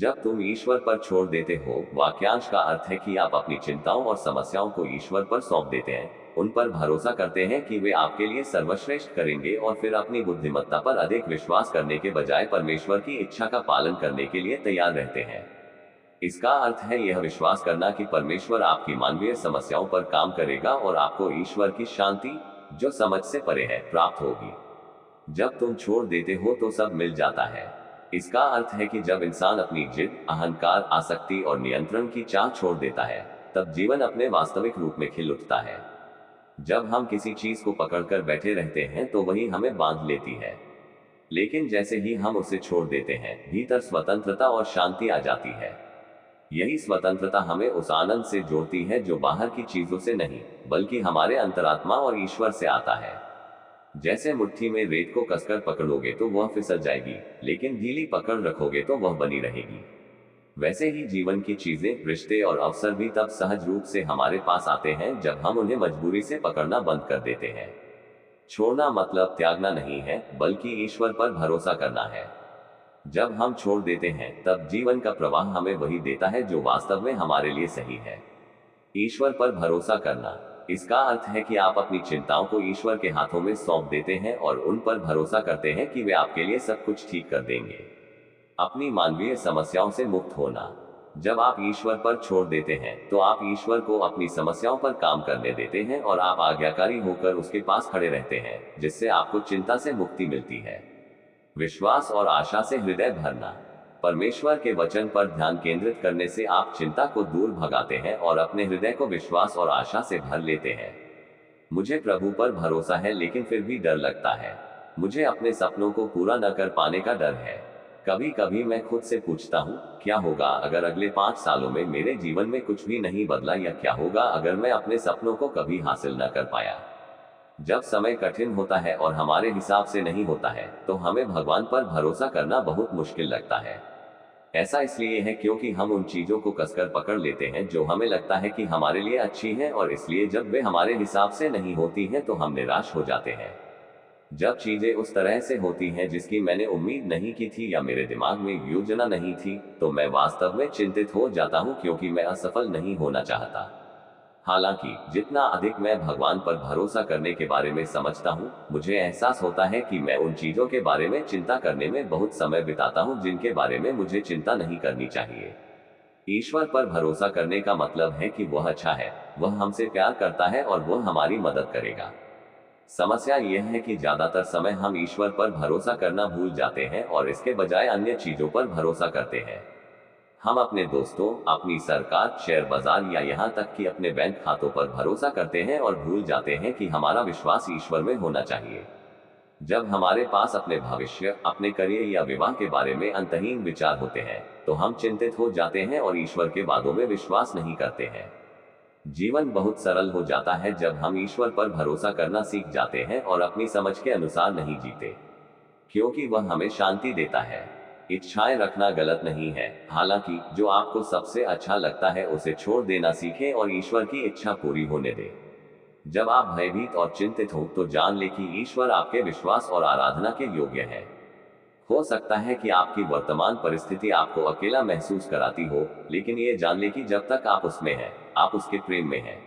जब तुम ईश्वर पर छोड़ देते हो, वाक्यांश का अर्थ है कि आप अपनी चिंताओं और समस्याओं को ईश्वर पर सौंप देते हैं, उन पर भरोसा करते हैं कि वे आपके लिए सर्वश्रेष्ठ करेंगे और फिर अपनी बुद्धिमत्ता पर अधिक विश्वास करने के बजाय परमेश्वर की इच्छा का पालन करने के लिए तैयार रहते हैं। इसका अर्थ है यह विश्वास करना कि परमेश्वर आपकी मानवीय समस्याओं पर काम करेगा और आपको ईश्वर की शांति, जो समझ से परे है, प्राप्त होगी। जब तुम छोड़ देते हो तो सब मिल जाता है। इसका अर्थ है कि जब इंसान अपनी जिद, अहंकार, आसक्ति और नियंत्रण की चाह छोड़ देता है, तब जीवन अपने वास्तविक रूप में खिल उठता है। जब हम किसी चीज को पकड़कर बैठे रहते हैं तो वही हमें बांध लेती है, लेकिन जैसे ही हम उसे छोड़ देते हैं, भीतर स्वतंत्रता और शांति आ जाती है। यही स्वतंत्रता हमें उस आनंद से जोड़ती है जो बाहर की चीजों से नहीं, बल्कि हमारे अंतरात्मा और ईश्वर से आता है। जैसे मुट्ठी में रेत को कसकर पकड़ोगे तो वह फिसल जाएगी, लेकिन ढीली पकड़ रखोगे तो वह बनी रहेगी। वैसे ही जीवन की चीजें, रिश्ते और अवसर भी तब सहज रूप से हमारे पास आते हैं जब हम उन्हें मजबूरी से पकड़ना बंद कर देते हैं। छोड़ना मतलब त्यागना नहीं है, बल्कि ईश्वर पर भरोसा करना है। जब हम छोड़ देते हैं, तब जीवन का प्रवाह हमें वही देता है जो वास्तव में हमारे लिए सही है। ईश्वर पर भरोसा करना, इसका अर्थ है कि आप अपनी चिंताओं को ईश्वर के हाथों में सौंप देते हैं और उन पर भरोसा करते हैं कि वे आपके लिए सब कुछ ठीक कर देंगे। अपनी मानवीय समस्याओं से मुक्त होना, जब आप ईश्वर पर छोड़ देते हैं तो आप ईश्वर को अपनी समस्याओं पर काम करने देते हैं और आप आज्ञाकारी होकर उसके पास खड़े रहते हैं, जिससे आपको चिंता से मुक्ति मिलती है। विश्वास और आशा से हृदय भरना, परमेश्वर के वचन पर ध्यान केंद्रित करने से आप चिंता को दूर भगाते हैं और अपने हृदय को विश्वास और आशा से भर लेते हैं। मुझे प्रभु पर भरोसा है, लेकिन फिर भी डर लगता है। मुझे अपने सपनों को पूरा न कर पाने का डर है। कभी कभी मैं खुद से पूछता हूँ, क्या होगा अगर अगले 5 सालों में मेरे जीवन में कुछ भी नहीं बदला, या क्या होगा अगर मैं अपने सपनों को कभी हासिल न कर पाया। जब समय कठिन होता है और हमारे हिसाब से नहीं होता है, तो हमें भगवान पर भरोसा करना बहुत मुश्किल लगता है। ऐसा इसलिए है क्योंकि हम उन चीजों को कसकर पकड़ लेते हैं जो हमें लगता है कि हमारे लिए अच्छी हैं, और इसलिए जब वे हमारे हिसाब से नहीं होती हैं तो हम निराश हो जाते हैं। जब चीजें उस तरह से होती हैं जिसकी मैंने उम्मीद नहीं की थी या मेरे दिमाग में योजना नहीं थी, तो मैं वास्तव में चिंतित हो जाता हूं, क्योंकि मैं असफल नहीं होना चाहता। हालांकि जितना अधिक मैं भगवान पर भरोसा करने के बारे में समझता हूँ, मुझे एहसास होता है कि मैं उन चीजों के बारे में चिंता करने में बहुत समय बिताता हूँ जिनके बारे में मुझे चिंता नहीं करनी चाहिए। ईश्वर पर भरोसा करने का मतलब है कि वह अच्छा है, वह हमसे प्यार करता है और वह हमारी मदद करेगा। समस्या यह है कि ज्यादातर समय हम ईश्वर पर भरोसा करना भूल जाते हैं और इसके बजाय अन्य चीजों पर भरोसा करते हैं। हम अपने दोस्तों, अपनी सरकार, शेयर बाजार या यहाँ तक कि अपने बैंक खातों पर भरोसा करते हैं और भूल जाते हैं कि हमारा विश्वास ईश्वर में होना चाहिए। जब हमारे पास अपने भविष्य, अपने करियर या विवाह के बारे में अंतहीन विचार होते हैं, तो हम चिंतित हो जाते हैं और ईश्वर के वादों में विश्वास नहीं करते हैं। जीवन बहुत सरल हो जाता है जब हम ईश्वर पर भरोसा करना सीख जाते हैं और अपनी समझ के अनुसार नहीं जीते, क्योंकि वह हमें शांति देता है। इच्छाएं रखना गलत नहीं है, हालांकि जो आपको सबसे अच्छा लगता है उसे छोड़ देना सीखें और ईश्वर की इच्छा पूरी होने दें। जब आप भयभीत और चिंतित हो तो जान लें कि ईश्वर आपके विश्वास और आराधना के योग्य है। हो सकता है कि आपकी वर्तमान परिस्थिति आपको अकेला महसूस कराती हो, लेकिन ये जान लें कि जब तक आप उसमें हैं, आप उसके प्रेम में हैं।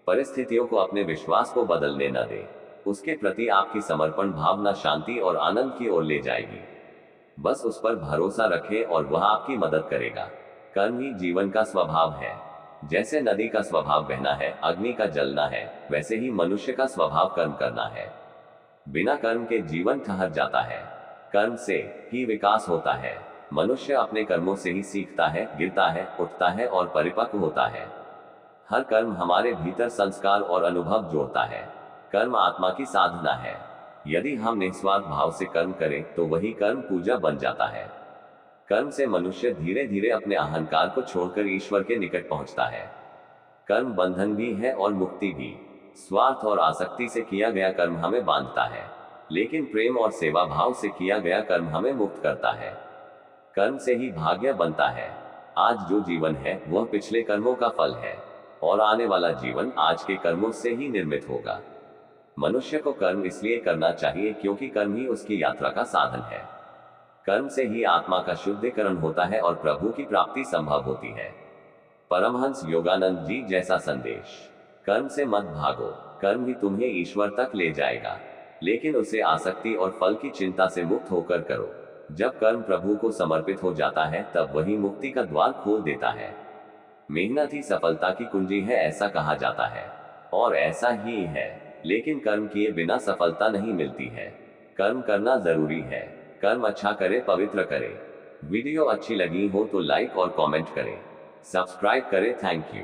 परिस्थितियों को अपने विश्वास को बदलने न दें। उसके प्रति आपकी समर्पण भावना शांति और आनंद की ओर ले जाएगी। बस उस पर भरोसा रखें और वह आपकी मदद करेगा। कर्म ही जीवन का स्वभाव है। जैसे नदी का स्वभाव बहना है, अग्नि का जलना है, वैसे ही मनुष्य का स्वभाव कर्म करना है। बिना कर्म के जीवन ठहर जाता है। कर्म से ही विकास होता है। मनुष्य अपने कर्मों से ही सीखता है, गिरता है, उठता है और परिपक्व होता है। हर कर्म हमारे भीतर संस्कार और अनुभव जोड़ता है। कर्म आत्मा की साधना है। यदि हम निस्वार्थ भाव से कर्म करें तो वही कर्म पूजा बन जाता है। कर्म से मनुष्य धीरे धीरे अपने अहंकार को छोड़कर ईश्वर के निकट पहुंचता है। कर्म बंधन भी है और मुक्ति भी। स्वार्थ और आसक्ति से किया गया कर्म हमें बांधता है, लेकिन प्रेम और सेवा भाव से किया गया कर्म हमें मुक्त करता है। कर्म से ही भाग्य बनता है। आज जो जीवन है वह पिछले कर्मों का फल है, और आने वाला जीवन आज के कर्मों से ही निर्मित होगा। मनुष्य को कर्म इसलिए करना चाहिए क्योंकि कर्म ही उसकी यात्रा का साधन है। कर्म से ही आत्मा का शुद्धिकरण होता है और प्रभु की प्राप्ति संभव होती है। परमहंस योगानंद जी जैसा संदेश। कर्म से मत भागो, कर्म ही तुम्हें ईश्वर तक ले जाएगा, लेकिन उसे आसक्ति और फल की चिंता से मुक्त होकर करो। जब कर्म प्रभु को समर्पित हो जाता है तब वही मुक्ति का द्वार खोल देता है। मेहनत ही सफलता की कुंजी है ऐसा कहा जाता है, और ऐसा ही है, लेकिन कर्म किए बिना सफलता नहीं मिलती है। कर्म करना जरूरी है। कर्म अच्छा करे, पवित्र करे। वीडियो अच्छी लगी हो तो लाइक और कमेंट करें, सब्सक्राइब करें। Thank you.